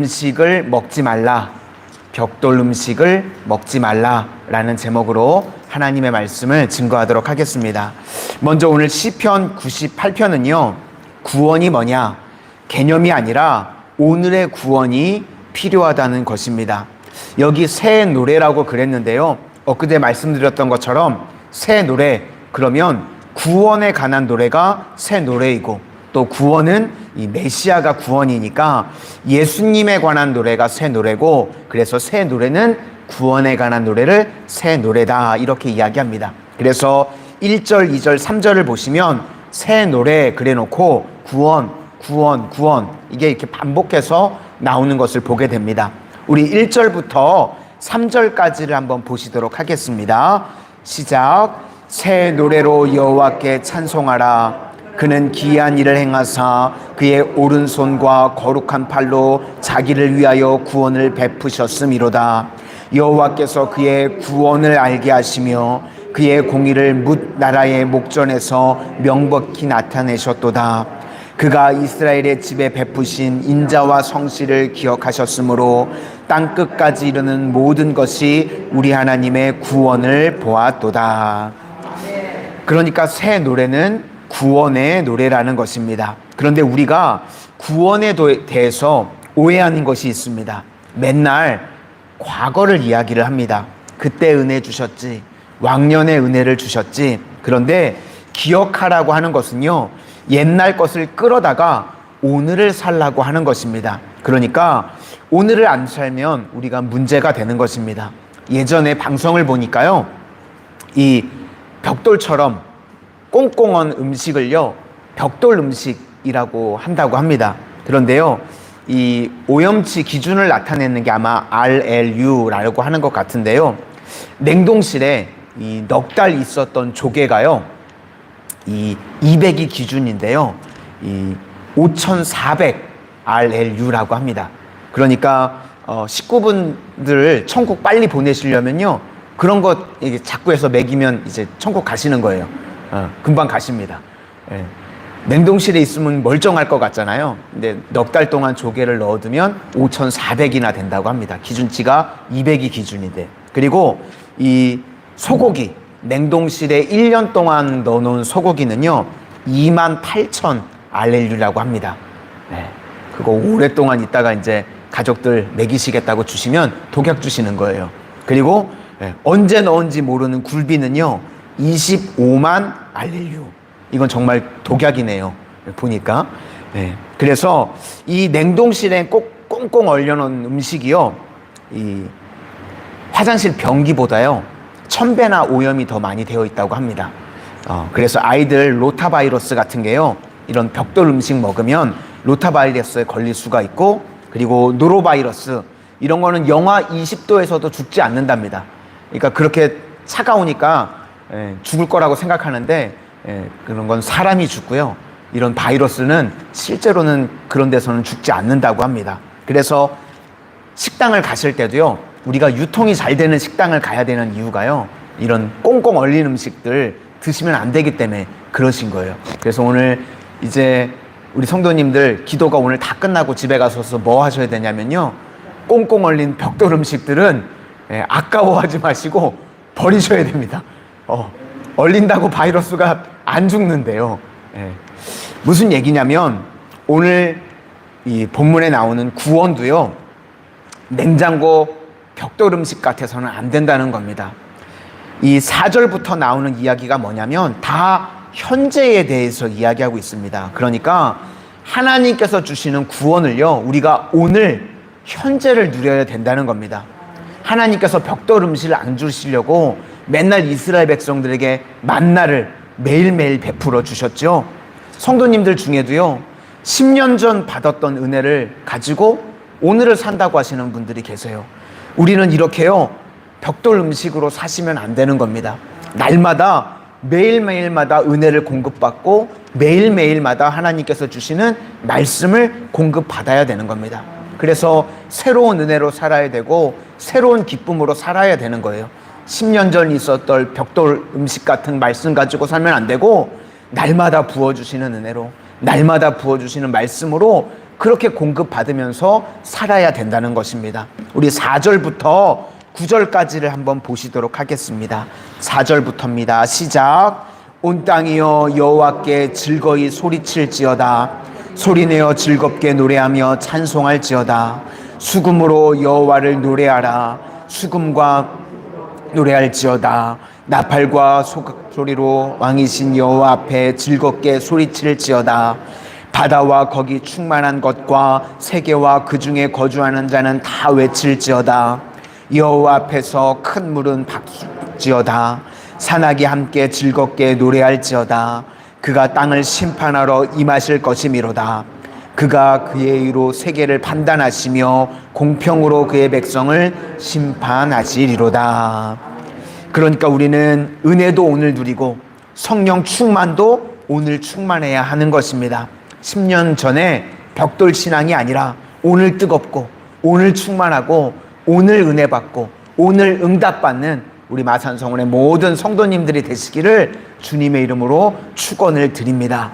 음식을 먹지 말라, 벽돌 음식을 먹지 말라라는 제목으로 하나님의 말씀을 증거하도록 하겠습니다. 먼저 오늘 시편 98편은요, 구원이 뭐냐? 개념이 아니라 오늘의 구원이 필요하다는 것입니다. 여기 새 노래라고 그랬는데요, 엊그제 말씀드렸던 것처럼 새 노래, 그러면 구원에 관한 노래가 새 노래이고, 또 구원은 이 메시아가 구원이니까 예수님에 관한 노래가 새 노래고, 그래서 새 노래는 구원에 관한 노래를 새 노래다, 이렇게 이야기합니다. 그래서 1절, 2절, 3절을 보시면 새 노래 그래놓고 구원, 구원, 구원, 이게 이렇게 반복해서 나오는 것을 보게 됩니다. 우리 1절부터 3절까지를 한번 보시도록 하겠습니다. 시작. 새 노래로 여호와께 찬송하라. 그는 기이한 일을 행하사 그의 오른손과 거룩한 팔로 자기를 위하여 구원을 베푸셨음이로다. 여호와께서 그의 구원을 알게 하시며 그의 공의를 뭇 나라의 목전에서 명백히 나타내셨도다. 그가 이스라엘의 집에 베푸신 인자와 성실을 기억하셨으므로 땅끝까지 이르는 모든 것이 우리 하나님의 구원을 보았도다. 그러니까 새 노래는 구원의 노래라는 것입니다. 그런데 우리가 구원에 대해서 오해하는 것이 있습니다. 맨날 과거를 이야기를 합니다. 그때 은혜 주셨지, 왕년의 은혜를 주셨지. 그런데 기억하라고 하는 것은요, 옛날 것을 끌어다가 오늘을 살라고 하는 것입니다. 그러니까 오늘을 안 살면 우리가 문제가 되는 것입니다. 예전에 방송을 보니까요, 이 벽돌처럼 꽁꽁한 음식을요, 벽돌 음식이라고 한다고 합니다. 그런데요, 이 오염치 기준을 나타내는 게 아마 RLU라고 하는 것 같은데요, 냉동실에 이 넉 달 있었던 조개가요, 이 200이 기준인데요, 이 5,400 RLU라고 합니다. 그러니까 식구분들 천국 빨리 보내시려면요, 그런 것 자꾸 해서 먹이면 이제 천국 가시는 거예요. 금방 가십니다. 예. 냉동실에 있으면 멀쩡할 것 같잖아요. 근데 넉 달 동안 조개를 넣어두면 5,400이나 된다고 합니다. 기준치가 200이 기준인데. 그리고 이 소고기, 냉동실에 1년 동안 넣어놓은 소고기는요, 28,000 RLU라고 합니다. 네. 그거 오랫동안 있다가 이제 가족들 먹이시겠다고 주시면 독약 주시는 거예요. 그리고 언제 넣은지 모르는 굴비는요, 25만 RLU. 이건 정말 독약이네요, 보니까. 네. 그래서 이 냉동실에 꼭 꽁꽁 얼려놓은 음식이요, 이 화장실 변기보다요 1000배나 오염이 더 많이 되어 있다고 합니다. 그래서 아이들 로타바이러스 같은 게요, 이런 벽돌 음식 먹으면 로타바이러스에 걸릴 수가 있고, 그리고 노로바이러스, 이런 거는 영하 20도에서도 죽지 않는답니다. 그러니까 그렇게 차가우니까 죽을 거라고 생각하는데, 그런 건 사람이 죽고요, 이런 바이러스는 실제로는 그런 데서는 죽지 않는다고 합니다. 그래서 식당을 가실 때도요, 우리가 유통이 잘 되는 식당을 가야 되는 이유가요, 이런 꽁꽁 얼린 음식들 드시면 안 되기 때문에 그러신 거예요. 그래서 오늘 이제 우리 성도님들 기도가 오늘 다 끝나고 집에 가서 뭐 하셔야 되냐면요, 꽁꽁 얼린 벽돌 음식들은 아까워하지 마시고 버리셔야 됩니다. 얼린다고 바이러스가 안 죽는데요. 무슨 얘기냐면, 오늘 이 본문에 나오는 구원도요, 냉장고 벽돌 음식 같아서는 안 된다는 겁니다. 이 4절부터 나오는 이야기가 뭐냐면 다 현재에 대해서 이야기하고 있습니다. 그러니까 하나님께서 주시는 구원을요, 우리가 오늘 현재를 누려야 된다는 겁니다. 하나님께서 벽돌 음식을 안 주시려고 맨날 이스라엘 백성들에게 만나를 매일매일 베풀어 주셨죠. 성도님들 중에도요, 10년 전 받았던 은혜를 가지고 오늘을 산다고 하시는 분들이 계세요. 우리는 이렇게요, 벽돌 음식으로 사시면 안 되는 겁니다. 날마다 매일매일마다 은혜를 공급받고 매일매일마다 하나님께서 주시는 말씀을 공급받아야 되는 겁니다. 그래서 새로운 은혜로 살아야 되고 새로운 기쁨으로 살아야 되는 거예요. 10년 전 있었던 벽돌 음식 같은 말씀 가지고 살면 안 되고, 날마다 부어주시는 은혜로, 날마다 부어주시는 말씀으로 그렇게 공급받으면서 살아야 된다는 것입니다. 우리 4절부터 9절까지를 한번 보시도록 하겠습니다. 4절부터입니다. 시작. 온 땅이여 여호와께 즐거이 소리칠지어다. 소리내어 즐겁게 노래하며 찬송할지어다. 수금으로 여호와를 노래하라. 수금과 노래할지어다. 나팔과 소리로 왕이신 여호와 앞에 즐겁게 소리칠지어다. 바다와 거기 충만한 것과 세계와 그 중에 거주하는 자는 다 외칠지어다. 여호와 앞에서 큰 물은 박수지어다. 산악이 함께 즐겁게 노래할지어다. 그가 땅을 심판하러 임하실 것이미로다. 그가 그의 의로 세계를 판단하시며 공평으로 그의 백성을 심판하시리로다. 그러니까 우리는 은혜도 오늘 누리고 성령 충만도 오늘 충만해야 하는 것입니다. 10년 전에 벽돌 신앙이 아니라 오늘 뜨겁고 오늘 충만하고 오늘 은혜 받고 오늘 응답받는 우리 마산성원의 모든 성도님들이 되시기를 주님의 이름으로 축원을 드립니다.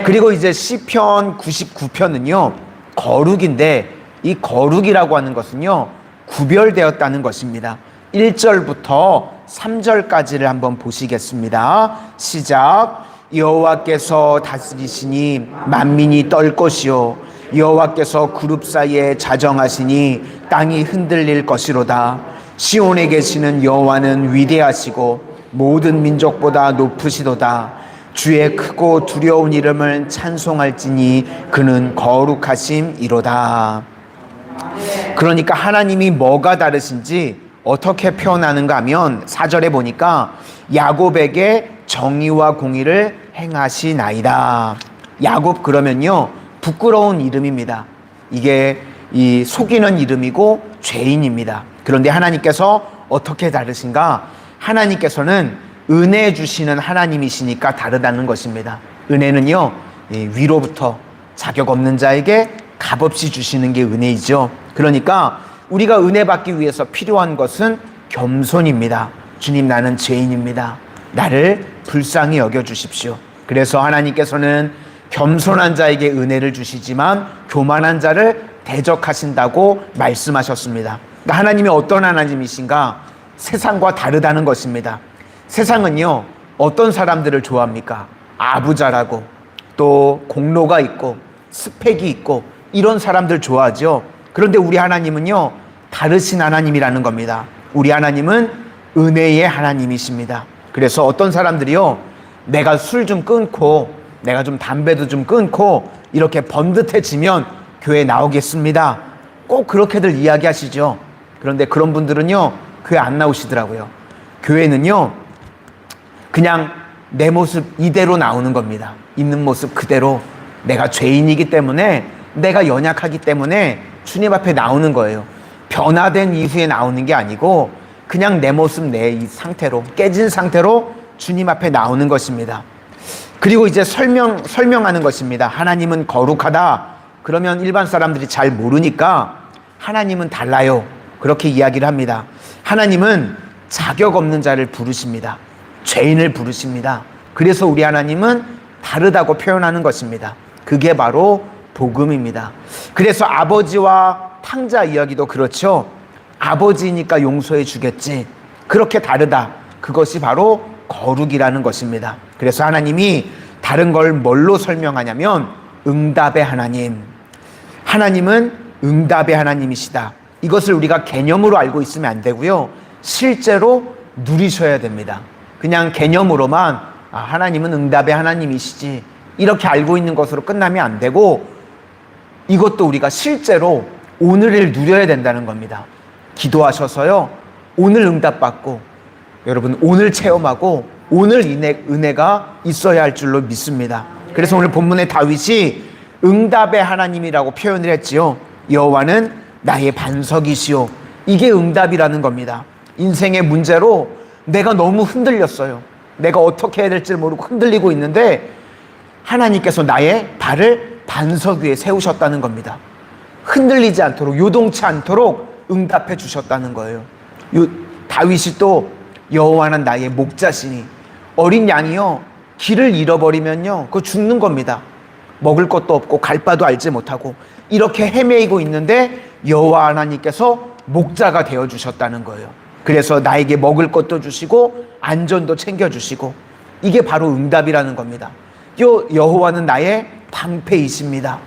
그리고 이제 시편 99편은요 거룩인데, 이 거룩이라고 하는 것은요 구별되었다는 것입니다. 1절부터 3절까지를 한번 보시겠습니다. 시작. 여호와께서 다스리시니 만민이 떨 것이요 여호와께서 그룹 사이에 자정하시니 땅이 흔들릴 것이로다. 시온에 계시는 여호와는 위대하시고 모든 민족보다 높으시도다. 주의 크고 두려운 이름을 찬송할지니 그는 거룩하심이로다. 그러니까 하나님이 뭐가 다르신지 어떻게 표현하는가 하면 4절에 보니까 야곱에게 정의와 공의를 행하시나이다. 야곱 그러면요 부끄러운 이름입니다. 이게 이 속이는 이름이고 죄인입니다. 그런데 하나님께서 어떻게 다르신가? 하나님께서는 은혜 주시는 하나님이시니까 다르다는 것입니다. 은혜는요 위로부터 자격 없는 자에게 값없이 주시는 게 은혜이죠. 그러니까 우리가 은혜 받기 위해서 필요한 것은 겸손입니다. 주님, 나는 죄인입니다. 나를 불쌍히 여겨주십시오. 그래서 하나님께서는 겸손한 자에게 은혜를 주시지만 교만한 자를 대적하신다고 말씀하셨습니다. 그러니까 하나님이 어떤 하나님이신가? 세상과 다르다는 것입니다. 세상은요 어떤 사람들을 좋아합니까? 아부자라고, 또 공로가 있고 스펙이 있고 이런 사람들 좋아하죠. 그런데 우리 하나님은요 다르신 하나님이라는 겁니다. 우리 하나님은 은혜의 하나님이십니다. 그래서 어떤 사람들이요 내가 술 좀 끊고 내가 좀 담배도 좀 끊고 이렇게 번듯해지면 교회 나오겠습니다, 꼭 그렇게들 이야기하시죠. 그런데 그런 분들은요 교회 안 나오시더라고요. 교회는요 그냥 내 모습 이대로 나오는 겁니다. 있는 모습 그대로. 내가 죄인이기 때문에, 내가 연약하기 때문에 주님 앞에 나오는 거예요. 변화된 이후에 나오는 게 아니고 그냥 내 모습 내 이 상태로, 깨진 상태로 주님 앞에 나오는 것입니다. 그리고 이제 설명하는 것입니다. 하나님은 거룩하다. 그러면 일반 사람들이 잘 모르니까 하나님은 달라요, 그렇게 이야기를 합니다. 하나님은 자격 없는 자를 부르십니다. 죄인을 부르십니다. 그래서 우리 하나님은 다르다고 표현하는 것입니다. 그게 바로 복음입니다. 그래서 아버지와 탕자 이야기도 그렇죠. 아버지니까 용서해 주겠지. 그렇게 다르다. 그것이 바로 거룩이라는 것입니다. 그래서 하나님이 다른 걸 뭘로 설명하냐면 응답의 하나님. 하나님은 응답의 하나님이시다. 이것을 우리가 개념으로 알고 있으면 안 되고요. 실제로 누리셔야 됩니다. 그냥 개념으로만 하나님은 응답의 하나님이시지 이렇게 알고 있는 것으로 끝나면 안 되고, 이것도 우리가 실제로 오늘을 누려야 된다는 겁니다. 기도하셔서요 오늘 응답받고 여러분 오늘 체험하고 오늘 은혜가 있어야 할 줄로 믿습니다. 그래서 오늘 본문의 다윗이 응답의 하나님이라고 표현을 했지요. 여호와는 나의 반석이시오. 이게 응답이라는 겁니다. 인생의 문제로 내가 너무 흔들렸어요. 내가 어떻게 해야 될지 모르고 흔들리고 있는데 하나님께서 나의 발을 반석 위에 세우셨다는 겁니다. 흔들리지 않도록, 요동치 않도록 응답해 주셨다는 거예요. 다윗이 또 여호와는 나의 목자시니, 어린 양이요 길을 잃어버리면요 그거 죽는 겁니다. 먹을 것도 없고 갈 바도 알지 못하고 이렇게 헤매이고 있는데 여호와 하나님께서 목자가 되어주셨다는 거예요. 그래서 나에게 먹을 것도 주시고 안전도 챙겨주시고, 이게 바로 응답이라는 겁니다. 여호와는 나의 방패이십니다.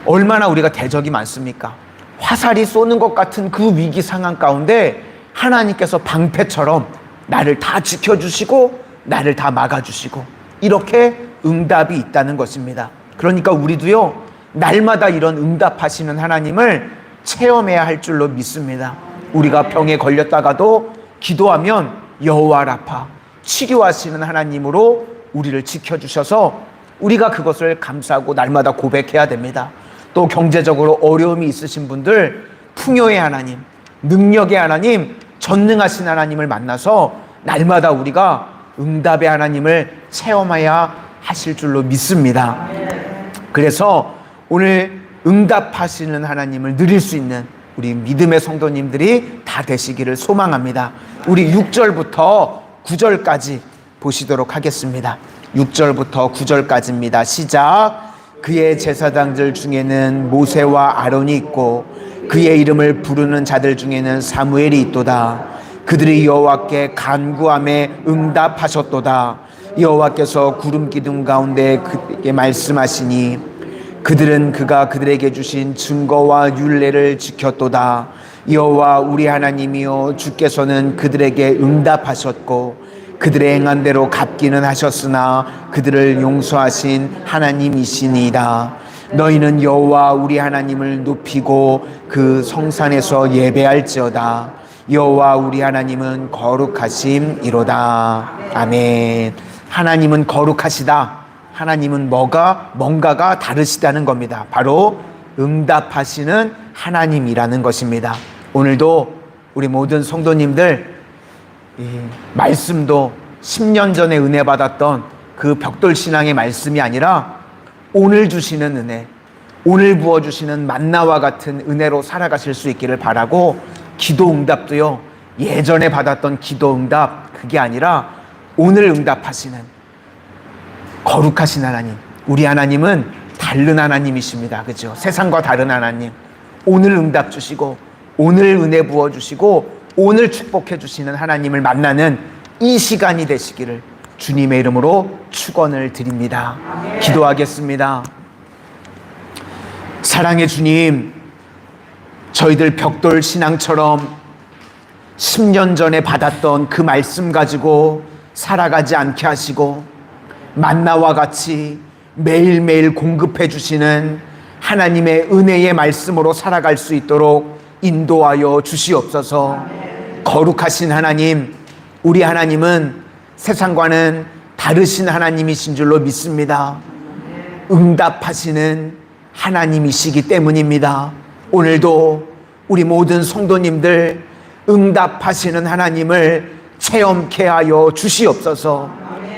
얼마나 우리가 대적이 많습니까? 화살이 쏘는 것 같은 그 위기 상황 가운데 하나님께서 방패처럼 나를 다 지켜주시고 나를 다 막아주시고, 이렇게 응답이 있다는 것입니다. 그러니까 우리도요, 날마다 이런 응답하시는 하나님을 체험해야 할 줄로 믿습니다. 우리가 병에 걸렸다가도 기도하면 여호와 라파, 치료하시는 하나님으로 우리를 지켜주셔서 우리가 그것을 감사하고 날마다 고백해야 됩니다. 또 경제적으로 어려움이 있으신 분들, 풍요의 하나님, 능력의 하나님, 전능하신 하나님을 만나서 날마다 우리가 응답의 하나님을 체험해야 하실 줄로 믿습니다. 그래서 오늘 응답하시는 하나님을 누릴 수 있는 우리 믿음의 성도님들이 다 되시기를 소망합니다. 우리 6절부터 9절까지 보시도록 하겠습니다. 6절부터 9절까지입니다. 시작. 그의 제사장들 중에는 모세와 아론이 있고 그의 이름을 부르는 자들 중에는 사무엘이 있도다. 그들이 여호와께 간구함에 응답하셨도다. 여호와께서 구름 기둥 가운데 그에게 말씀하시니 그들은 그가 그들에게 주신 증거와 율례를 지켰도다. 여호와 우리 하나님이여, 주께서는 그들에게 응답하셨고 그들의 행한 대로 갚기는 하셨으나 그들을 용서하신 하나님이시니이다. 너희는 여호와 우리 하나님을 높이고 그 성산에서 예배할지어다. 여호와 우리 하나님은 거룩하심이로다. 아멘. 하나님은 거룩하시다. 하나님은 뭔가가 다르시다는 겁니다. 바로 응답하시는 하나님이라는 것입니다. 오늘도 우리 모든 성도님들, 말씀도 10년 전에 은혜 받았던 그 벽돌 신앙의 말씀이 아니라 오늘 주시는 은혜, 오늘 부어주시는 만나와 같은 은혜로 살아가실 수 있기를 바라고, 기도 응답도요, 예전에 받았던 기도 응답, 그게 아니라 오늘 응답하시는 거룩하신 하나님, 우리 하나님은 다른 하나님이십니다. 그죠? 세상과 다른 하나님, 오늘 응답 주시고 오늘 은혜 부어주시고 오늘 축복해 주시는 하나님을 만나는 이 시간이 되시기를 주님의 이름으로 축원을 드립니다. 기도하겠습니다. 사랑의 주님, 저희들 벽돌 신앙처럼 10년 전에 받았던 그 말씀 가지고 살아가지 않게 하시고 만나와 같이 매일매일 공급해 주시는 하나님의 은혜의 말씀으로 살아갈 수 있도록 인도하여 주시옵소서. 거룩하신 하나님, 우리 하나님은 세상과는 다르신 하나님이신 줄로 믿습니다. 응답하시는 하나님이시기 때문입니다. 오늘도 우리 모든 성도님들 응답하시는 하나님을 체험케 하여 주시옵소서.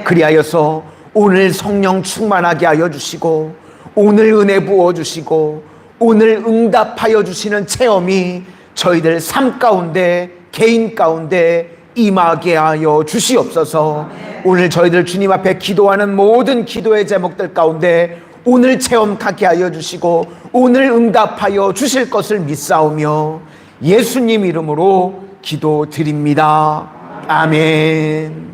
그리하여서 오늘 성령 충만하게 하여 주시고 오늘 은혜 부어주시고 오늘 응답하여 주시는 체험이 저희들 삶 가운데, 개인 가운데 임하게 하여 주시옵소서. 오늘 저희들 주님 앞에 기도하는 모든 기도의 제목들 가운데 오늘 체험하게 하여 주시고 오늘 응답하여 주실 것을 믿사오며 예수님 이름으로 기도드립니다. 아멘.